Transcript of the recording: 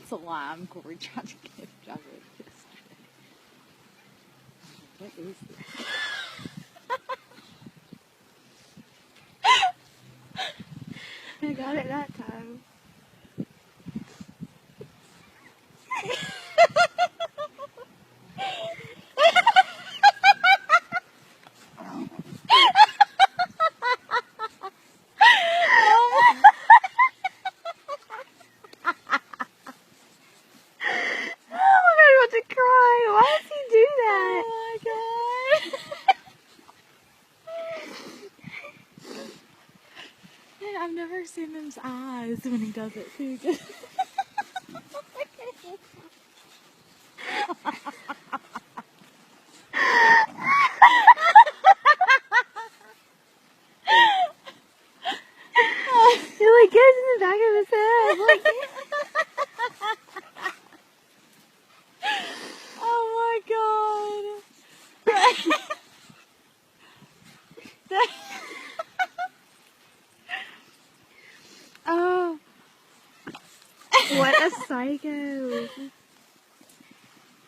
slime Corey tried to give chocolate yesterday. What is this? I got it that time. I've never seen his eyes when he does it too. It like goes in the back of his head. Like, oh my god. oh, what a psycho.